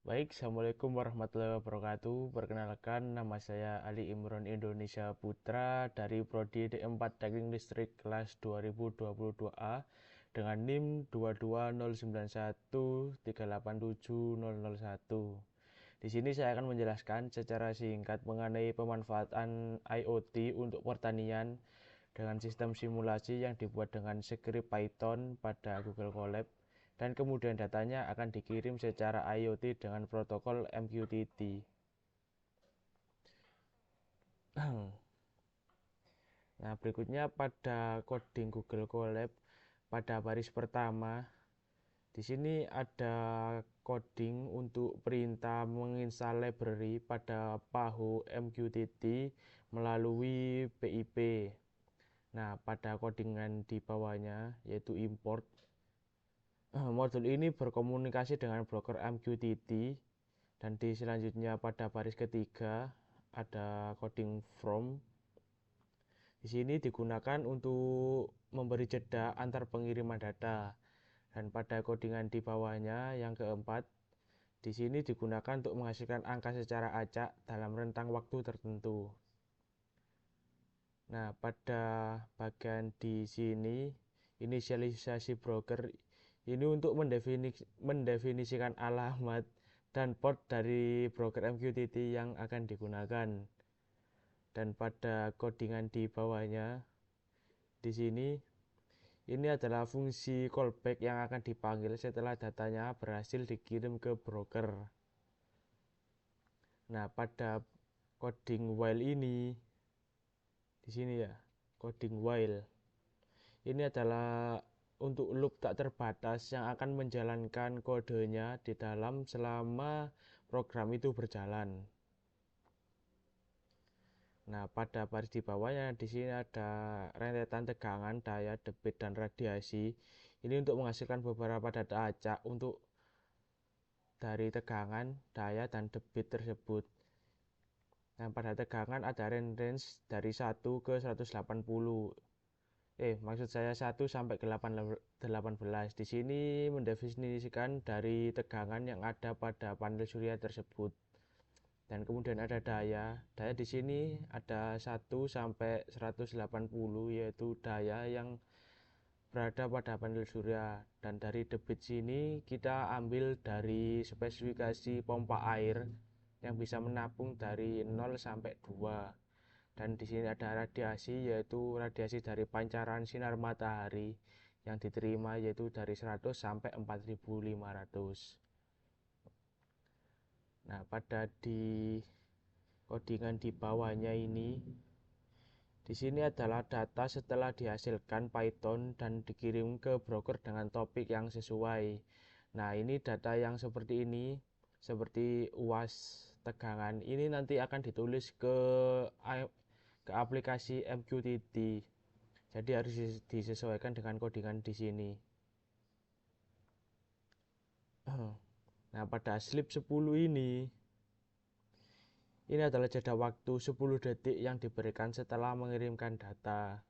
Assalamualaikum warahmatullahi wabarakatuh. Perkenalkan, nama saya Ali Imron Indonesia Putra dari Prodi D4 Teknik Listrik kelas 2022A dengan NIM 22091387001. Di sini saya akan menjelaskan secara singkat mengenai pemanfaatan IoT untuk pertanian dengan sistem simulasi yang dibuat dengan skrip Python pada Google Colab, dan kemudian datanya akan dikirim secara IoT dengan protokol MQTT. Nah, berikutnya pada coding Google Colab pada baris pertama, di sini ada coding untuk perintah menginstal library pada pahu MQTT melalui PIP. Nah, pada codingan di bawahnya yaitu import, modul ini berkomunikasi dengan broker MQTT, dan di selanjutnya pada baris ketiga ada coding from. Di sini digunakan untuk memberi jeda antar pengiriman data, dan pada codingan di bawahnya yang keempat, di sini digunakan untuk menghasilkan angka secara acak dalam rentang waktu tertentu. Nah, pada bagian di sini inisialisasi broker ini untuk mendefinisikan alamat dan port dari broker MQTT yang akan digunakan. Dan pada codingan di bawahnya di sini ini adalah fungsi callback yang akan dipanggil setelah datanya berhasil dikirim ke broker. Nah, pada coding while ini di sini ya, coding while ini adalah untuk loop tak terbatas yang akan menjalankan kodenya di dalam selama program itu berjalan. Nah, pada baris di bawahnya di sini ada rentetan tegangan, daya, debit, dan radiasi. Ini untuk menghasilkan beberapa data acak untuk dari tegangan, daya, dan debit tersebut. Nah, pada tegangan ada range dari 1 ke 180. Maksud saya 1 sampai ke 18. Di sini mendefinisikan dari tegangan yang ada pada panel surya tersebut. Dan kemudian ada daya. Daya di sini ada 1 sampai 180, yaitu daya yang berada pada panel surya. Dan dari debit sini kita ambil dari spesifikasi pompa air yang bisa menampung dari 0 sampai 2. Dan di sini ada radiasi, yaitu radiasi dari pancaran sinar matahari yang diterima yaitu dari 100 sampai 4500. Nah, pada di codingan di bawahnya ini di sini adalah data setelah dihasilkan Python dan dikirim ke broker dengan topik yang sesuai. Nah, ini data yang seperti ini, seperti UAS tegangan ini nanti akan ditulis ke aplikasi MQTT. Jadi harus disesuaikan dengan codingan di sini. Nah, pada slip 10 ini adalah jeda waktu 10 detik yang diberikan setelah mengirimkan data.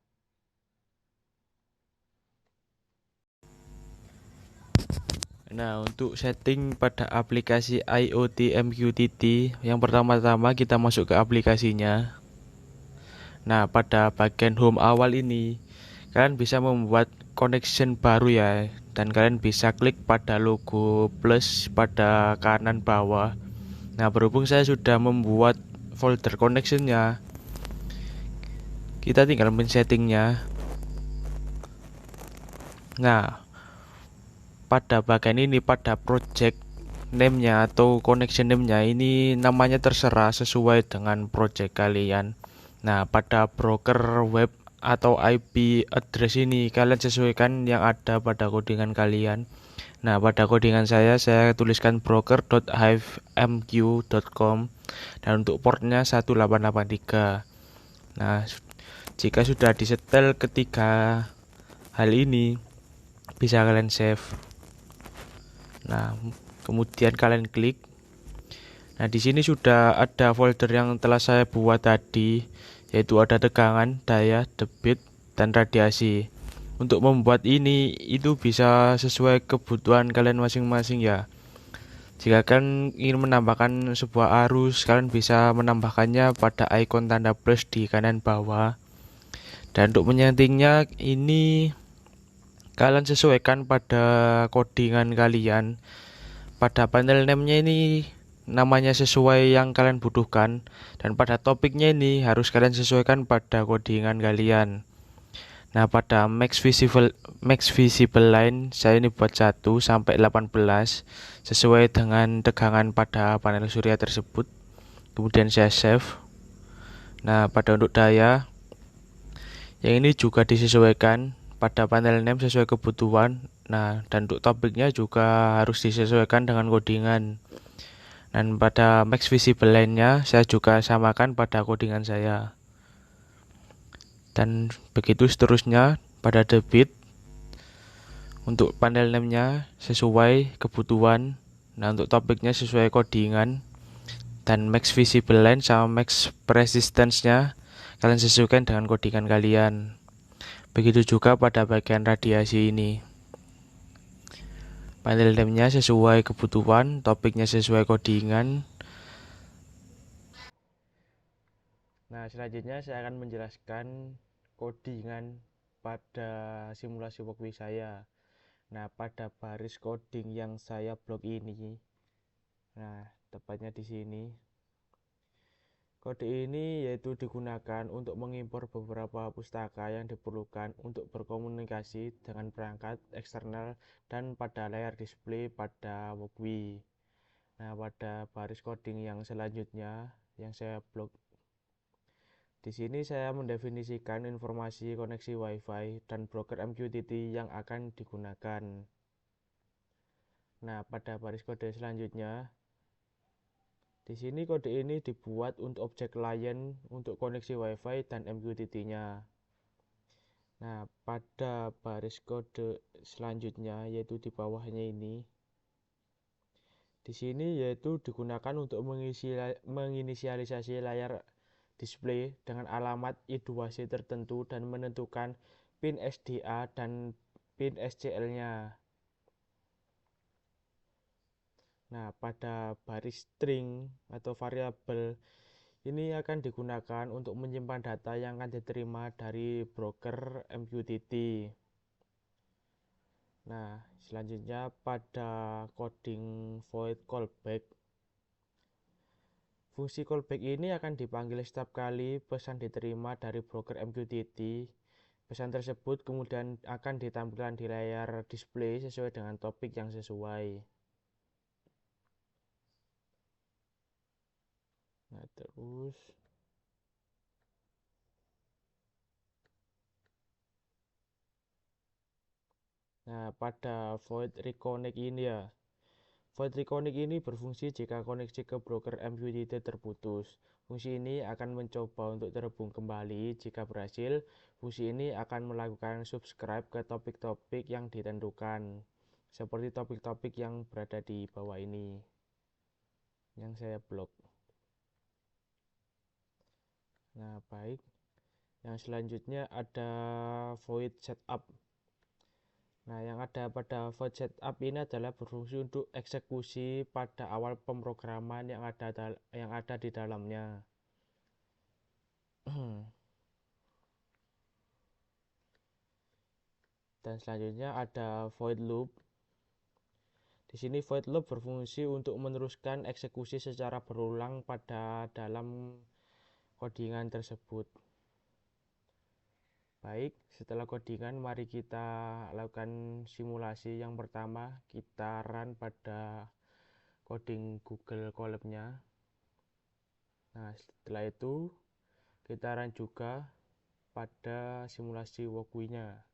Nah, untuk setting pada aplikasi IoT MQTT, yang pertama-tama kita masuk ke aplikasinya. Nah, pada bagian home awal ini, kalian bisa membuat connection baru ya, dan kalian bisa klik pada logo plus pada kanan bawah. Nah, berhubung saya sudah membuat folder connectionnya, kita tinggal men-settingnya. Nah, pada bagian ini pada project name-nya atau connection name-nya ini namanya terserah sesuai dengan project kalian. Nah, pada broker web atau IP address ini kalian sesuaikan yang ada pada codingan kalian. Nah, pada codingan saya tuliskan broker.hivemq.com dan untuk portnya 1883. Nah, jika sudah disetel ketiga hal ini, bisa kalian save. Nah, kemudian kalian klik. Nah, di sini sudah ada folder yang telah saya buat tadi, yaitu ada tegangan, daya, debit, dan radiasi. Untuk membuat ini itu bisa sesuai kebutuhan kalian masing-masing ya. Jika kalian ingin menambahkan sebuah arus, kalian bisa menambahkannya pada ikon tanda plus di kanan bawah. Dan untuk menyetingnya ini kalian sesuaikan pada codingan kalian. Pada panel name-nya ini namanya sesuai yang kalian butuhkan, dan pada topiknya ini harus kalian sesuaikan pada codingan kalian. Nah, pada max visible line saya ini buat 1 sampai 18 sesuai dengan tegangan pada panel surya tersebut. Kemudian saya save. Nah, pada untuk daya yang ini juga disesuaikan pada panel name sesuai kebutuhan. Nah, dan untuk topiknya juga harus disesuaikan dengan codingan. Dan pada max visible line-nya saya juga samakan pada codingan saya. Dan begitu seterusnya pada debit. Untuk panel name-nya sesuai kebutuhan. Nah, untuk topiknya sesuai codingan. Dan max visible line sama max persistence-nya kalian sesuaikan dengan codingan kalian. Begitu juga pada bagian radiasi ini. Panel name-nya sesuai kebutuhan, topiknya sesuai codingan. Nah, selanjutnya saya akan menjelaskan codingan pada simulasi walkway saya. Nah, pada baris coding yang saya blok ini, nah, tepatnya di sini. Kode ini yaitu digunakan untuk mengimpor beberapa pustaka yang diperlukan untuk berkomunikasi dengan perangkat eksternal dan pada layar display pada walkway. Nah, pada baris coding yang selanjutnya yang saya blok di sini saya mendefinisikan informasi koneksi WiFi dan broker MQTT yang akan digunakan. Nah, pada baris kode selanjutnya di sini kode ini dibuat untuk objek klien untuk koneksi WiFi dan MQTT-nya. Nah, pada baris kode selanjutnya yaitu di bawahnya ini. Di sini yaitu digunakan untuk menginisialisasi layar display dengan alamat I2C tertentu dan menentukan pin SDA dan pin SCL-nya. Nah, pada baris string atau variabel ini akan digunakan untuk menyimpan data yang akan diterima dari broker MQTT. Nah, selanjutnya pada coding void callback. Fungsi callback ini akan dipanggil setiap kali pesan diterima dari broker MQTT. Pesan tersebut kemudian akan ditampilkan di layar display sesuai dengan topik yang sesuai. Nah, terus pada void reconnect ini ya. Void reconnect ini berfungsi jika koneksi ke broker MQTT terputus. Fungsi ini akan mencoba untuk terhubung kembali. Jika berhasil, fungsi ini akan melakukan subscribe ke topik-topik yang ditentukan, seperti topik-topik yang berada di bawah ini, yang saya blok. Nah, baik. Yang selanjutnya ada void setup. Nah, yang ada pada void setup ini adalah berfungsi untuk eksekusi pada awal pemrograman yang ada di dalamnya. Dan selanjutnya ada void loop. Di sini void loop berfungsi untuk meneruskan eksekusi secara berulang pada dalam codingan tersebut. Baik, setelah codingan mari kita lakukan simulasi. Yang pertama kita run pada coding Google Colab-nya. Nah, setelah itu kita run juga pada simulasi walkway-nya.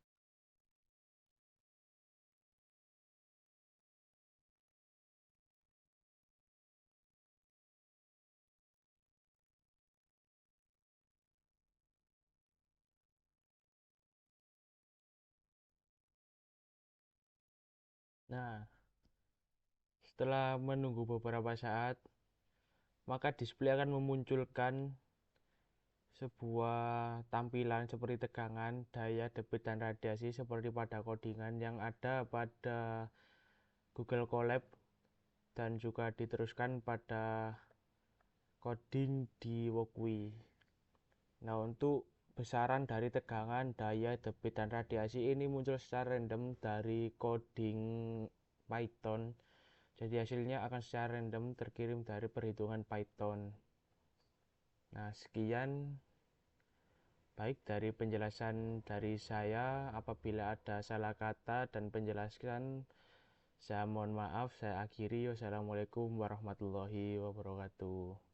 Nah, setelah menunggu beberapa saat, maka display akan memunculkan sebuah tampilan seperti tegangan, daya, debit, dan radiasi seperti pada codingan yang ada pada Google Colab dan juga diteruskan pada coding di Walkwi. Nah, untuk besaran dari tegangan, daya, debit, dan radiasi ini muncul secara random dari coding Python. Jadi hasilnya akan secara random terkirim dari perhitungan Python. Nah, sekian baik dari penjelasan dari saya. Apabila ada salah kata dan penjelasan, saya mohon maaf. Saya akhiri. Wassalamualaikum warahmatullahi wabarakatuh.